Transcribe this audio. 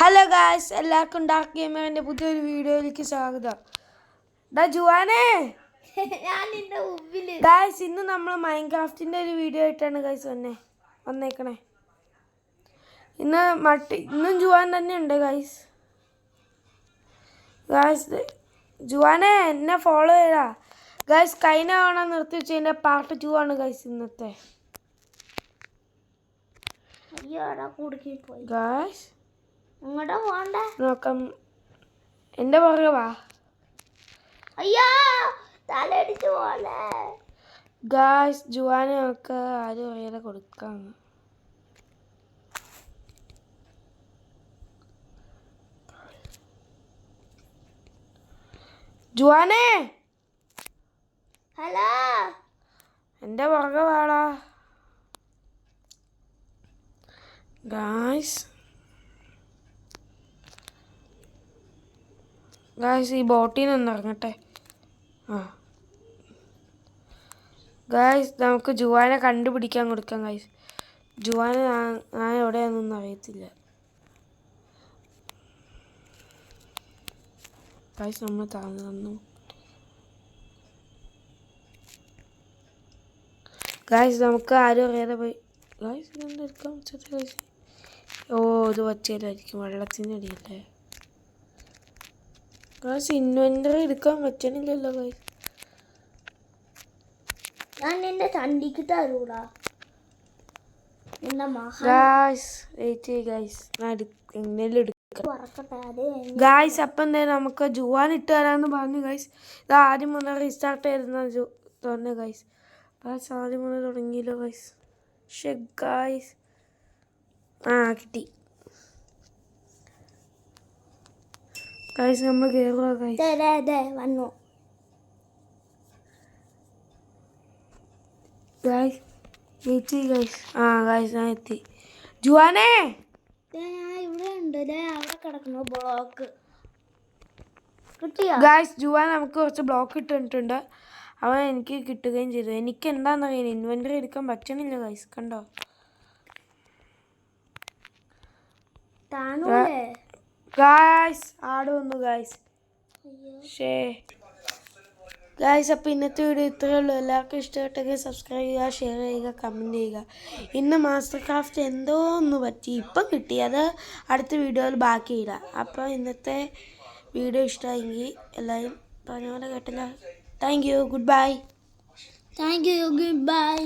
Hello guys, എല്ലാവർക്കും dark ഗെയിമറിൻ്റെ പുതിയൊരു വീഡിയോയിലേക്ക് സ്വാഗതം. ജുവാനേ ഗായ്സ്, ഇന്ന് നമ്മൾ മൈൻക്രാഫ്റ്റിൻ്റെ ഒരു വീഡിയോ ആയിട്ടാണ് ഗായ്സ് വന്നേക്കണേ. ഇന്നും ജുവാൻ തന്നെ ഉണ്ട് ഗായ്സ്. ജുവാനെ എന്നെ ഫോളോ ചെയ്താ ഗായ്സ്. കഴിഞ്ഞ തവണ നിർത്തി വെച്ചതിൻ്റെ പാർട്ട് 2 ആണ് ഗായ്സ് ഇന്നത്തെ. ഗായ്സ് നോക്കാം, എൻ്റെ പുറകെ വാ. ഗായ്സ്, ജുവാനെ നമുക്ക് ആരും അറിയാതെ കൊടുക്കാം. ജുവാനെ, ഹലോ, എൻ്റെ പുറകെ വാടാ. ഗായ്സ് ഈ ബോട്ടിൽ നിന്ന് ഇറങ്ങട്ടെ. ഗായ്സ്, നമുക്ക് ജുവാനെ കണ്ടുപിടിക്കാൻ കൊടുക്കാം ഗായ്സ്. ജുവാനെ ഞാൻ എവിടെയാണെന്നൊന്നും അറിയത്തില്ല ഗായ്സ്. നമ്മൾ താഴ്ന്നു തന്നു ഗായ്സ്. നമുക്ക് ആരും അറിയാതെ പോയി ഗായ്സ്. ഇതെന്താ എടുക്കാൻ പറ്റാത്ത ഗായ്സ്? ഇത് വച്ചേലായിരിക്കും, വെള്ളത്തിൻ്റെ അടിയല്ലേ ഗായ്സ്. ഇൻവെന്ററി എടുക്കാൻ പറ്റണില്ലല്ലോ ഗായ്സ്. ഞാൻ നിന്റെ ചണ്ടിക്ക് തരൂടാ. ഗായ്സ് വെയിറ്റ് ചെയ്യ് ഗായ്സ്, ഞാൻ എങ്ങനെയും എടുക്കാം ഗായ്സ്. അപ്പം എന്തായാലും നമുക്ക് ജുവാൻ ഇട്ട് തരാമെന്ന് പറഞ്ഞു ഗായ്സ്. ഇത് ആദ്യം മുതൽ റീസ്റ്റാർട്ട് ചെയ്തെന്ന് തോന്നുന്നു ഗായ്സ്. ആദ്യം മുതൽ തുടങ്ങിയല്ലോ ഗായ്സ്. പക്ഷേ ഗായ്സ് കിട്ടി ഗായ്സ്. നമ്മൾ കയറുക ഗായ്സ്. വന്നു ഗായ്സ്, വെയിറ്റ് ചെയ്യ് ഗായ്സ്. ഗായ്സ് ഞാൻ എത്തി. ജുവാനെ ഇവിടെ ഉണ്ട്, അവിടെ കിടക്കുന്നു ബ്ലോക്ക്. കിട്ടിയോ ഗായ്സ്? ജുവാൻ നമുക്ക് കുറച്ച് ബ്ലോക്ക് ഇട്ടിട്ടുണ്ട്. അവൻ എനിക്ക് കിട്ടുകയും ചെയ്തു. എനിക്ക് എന്താണെന്നറിയാം, ഇൻവെന്ററി എടുക്കാൻ പറ്റണില്ല ഗായ്സ്. കണ്ടോ ഗായ്സ്? ആട് വന്നു ഗായ്സ്. ഗായ്സ്, അപ്പോൾ ഇന്നത്തെ വീഡിയോ ഇത്രയേ ഉള്ളൂ. എല്ലാവർക്കും ഇഷ്ടപ്പെട്ടെങ്കിൽ സബ്സ്ക്രൈബ് ചെയ്യുക, ഷെയർ ചെയ്യുക, കമൻറ്റ് ചെയ്യുക. ഇന്ന് മാസ്റ്റർ ക്രാഫ്റ്റ് എന്തോ ഒന്ന് പറ്റി, ഇപ്പം കിട്ടി. അത് അടുത്ത വീഡിയോയിൽ ബാക്കി ഇടാം. അപ്പോൾ ഇന്നത്തെ വീഡിയോ ഇഷ്ടമായെങ്കിൽ എല്ലാവരും പറഞ്ഞ പോലെ കേട്ടില്ല. Thank you, good bye. Thank you, good bye.